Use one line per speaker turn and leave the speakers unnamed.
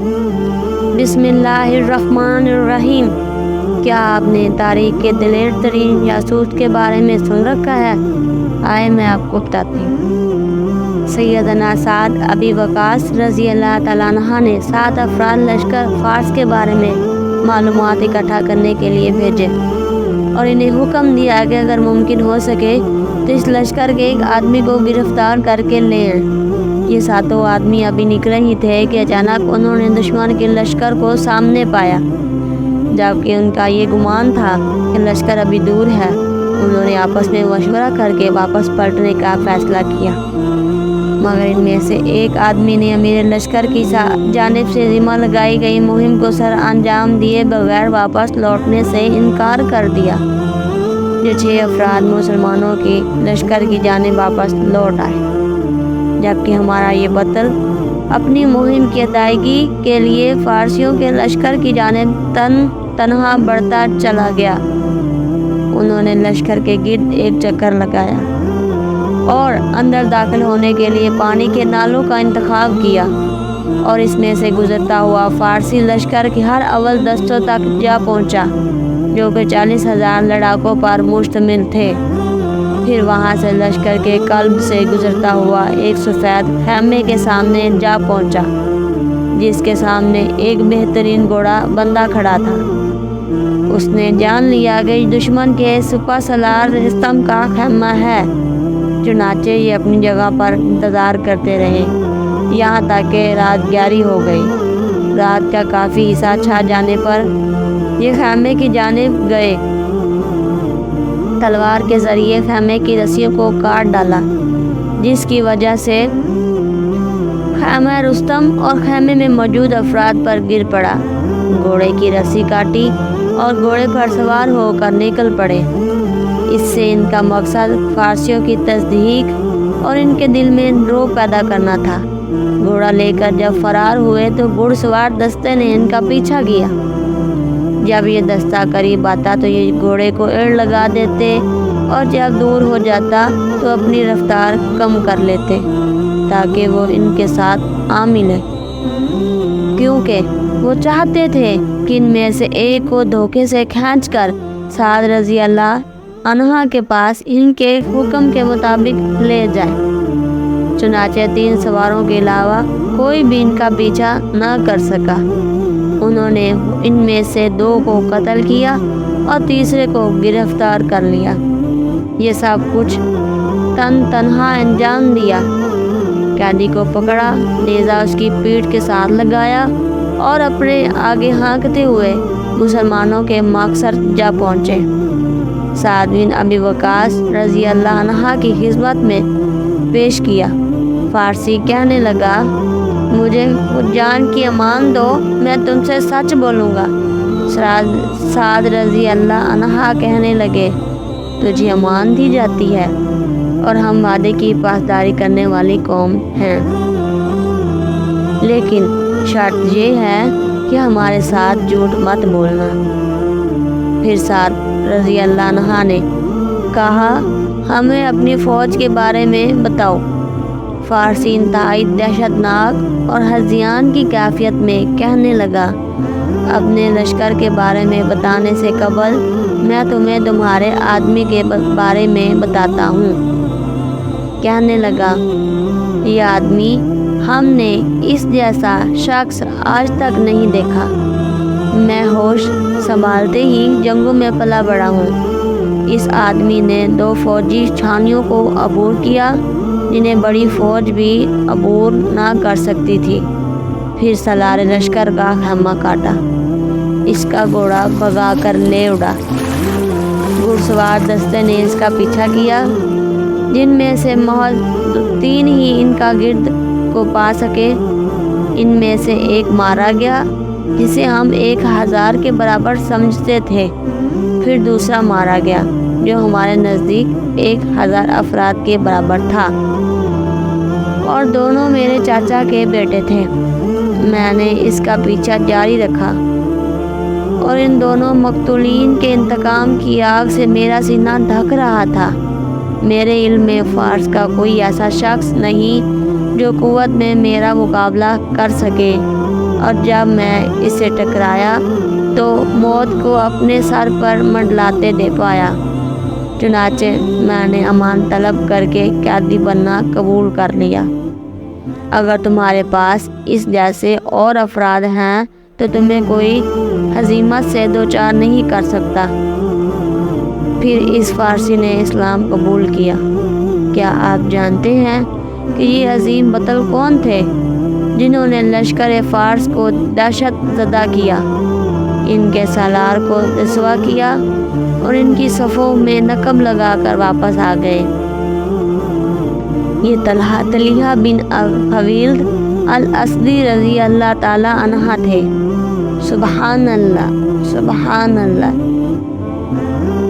बिस्मिल्लाहिर्रहमानिर्रहीम। क्या आपने तारीख के दिलेर तरीन जासूस के बारे में सुन रखा है? आए मैं आपको बताती हूँ। सैयदना साद अबी वकास रज़ी अल्लाह ताला अन्हा ने 7 अफराद लश्कर फ़ार्स के बारे में मालूमात इकट्ठा करने के लिए भेजे और इन्हें हुक्म दिया कि अगर मुमकिन हो सके तो इस लश्कर के एक आदमी को गिरफ्तार करके ले आएं। ये 7 आदमी अभी निकले ही थे कि अचानक उन्होंने दुश्मन के लश्कर को सामने पाया। जबकि उनका ये गुमान था कि लश्कर अभी दूर है, उन्होंने आपस में मशवरा करके वापस पलटने का फैसला किया। मगर इनमें से एक आदमी ने अमीर लश्कर की जानिब से जिम्मा लगाई गई मुहिम को सर अंजाम दिए बगैर वापस लौटने से इनकार कर दिया। ये 6 अफराद मुसलमानों के लश्कर की जानिब वापस लौट आए, जबकि हमारा ये बतल अपनी मुहिम की अदायगी के लिए फ़ारसियों के लश्कर की जानिब तनहा बढ़ता चला गया। उन्होंने लश्कर के गिर्द एक चक्कर लगाया और अंदर दाखिल होने के लिए पानी के नालों का इंतखाब किया और इसमें से गुजरता हुआ फ़ारसी लश्कर के हर अव्वल दस्तों तक जा पहुंचा, जो कि 40,000 लड़ाकों पर मुश्तमिल थे। फिर वहां से लश्कर के कल्ब से गुजरता हुआ एक सफ़ेद खैमे के सामने जा पहुंचा, जिसके सामने एक बेहतरीन घोड़ा बंधा खड़ा था। उसने जान लिया कि दुश्मन के सुपा सलार रिस्तम का खैमा है। चुनाचे ये अपनी जगह पर इंतज़ार करते रहे यहाँ तक कि रात ग्यारी हो गई। रात का काफ़ी हिस्सा छा जाने पर ये खैमे की जानिब गए। तलवार के ज़रिए खैमे की रस्सियों को काट डाला, जिसकी वजह से खैमा रुस्तम और खैमे में मौजूद अफराद पर गिर पड़ा। घोड़े की रस्सी काटी और घोड़े पर सवार होकर निकल पड़े। इससे इनका मकसद फ़ारसियों की तस्दीक और इनके दिल में रोब पैदा करना था। घोड़ा लेकर जब फरार हुए तो घुड़सवार दस्ते ने इनका पीछा किया। जब ये दस्ता करीब आता तो ये घोड़े को एड़ लगा देते और जब दूर हो जाता तो अपनी रफ्तार कम कर लेते ताकि वो इनके साथ आ मिले, क्योंकि वो चाहते थे कि इनमें से एक को धोखे से खींचकर साद रज़ी अल्लाह अन्हा के पास इनके हुक्म के मुताबिक ले जाए। चुनाचे 3 सवारों के अलावा कोई भी इनका पीछा न कर सका। उन्होंने इनमें से 2 को कत्ल किया और तीसरे को गिरफ्तार कर लिया। ये सब कुछ तनहा अंजाम दिया। कैदी को पकड़ा, नेज़ा उसकी पीठ के साथ लगाया और अपने आगे हाँकते हुए मुसलमानों के मकसद जा पहुँचे। साद बिन अबी वकास रज़ी अल्लाह अन्हा की खिदमत में पेश किया। फ़ारसी कहने लगा, मुझे जान की अमान दो, मैं तुमसे सच बोलूँगा। साद रज़ी अल्लाह अन्हा कहने लगे, तुझे अमान दी जाती है और हम वादे की पासदारी करने वाली कौम हैं, लेकिन शर्त ये है कि हमारे साथ झूठ मत बोलना। फिर साद रज़ी अल्लाह अन्हा ने कहा, हमें अपनी फ़ौज के बारे में बताओ। फ़ारसी इंतहाई दहशतनाक और हज़ियान की कैफियत में कहने लगा, अपने लश्कर के बारे में बताने से कबल मैं तुम्हें तुम्हारे आदमी के बारे में बताता हूँ। कहने लगा, ये आदमी हमने इस जैसा शख्स आज तक नहीं देखा। मैं होश संभालते ही जंगों में पला बड़ा हूँ। इस आदमी ने 2 फौजी छानियों को अबूर किया, जिन्हें बड़ी फौज भी अबूर ना कर सकती थी। फिर सलार लश्कर का खैमा काटा, इसका घोड़ा भगा कर ले उड़ा। घुड़सवार दस्ते ने इसका पीछा किया, जिनमें से महज 3 ही इनका गिर्द को पा सके। इनमें से एक मारा गया, जिसे हम 1000 के बराबर समझते थे। फिर दूसरा मारा गया, जो हमारे नज़दीक 1000 अफराद के बराबर था, और दोनों मेरे चाचा के बेटे थे। मैंने इसका पीछा जारी रखा और इन दोनों मकतूलीन के इंतकाम की आग से मेरा सीना ढक रहा था। मेरे इल्म में फ़ारस का कोई ऐसा शख्स नहीं जो क़ुव्वत में मेरा मुकाबला कर सके। اور جب میں اسے ٹکرایا تو موت کو اپنے سر پر منڈلاتے دے پایا۔ چنانچہ میں نے امان طلب کر کے قیدی بننا قبول کر لیا۔ اگر تمہارے پاس اس جیسے اور افراد ہیں تو تمہیں کوئی ہزیمت سے دوچار نہیں کر سکتا۔ پھر اس فارسی نے اسلام قبول کیا۔ کیا آپ جانتے ہیں کہ یہ عظیم بطل کون تھے جنہوں نے لشکر فارس کو دہشت زدہ کیا، ان کے سالار کو رسوا کیا اور ان کی صفوں میں نقب لگا کر واپس آ گئے؟ یہ طلحہ بن خویلد الاسدی رضی اللہ تعالی عنہ تھے۔ سبحان اللہ، سبحان اللہ۔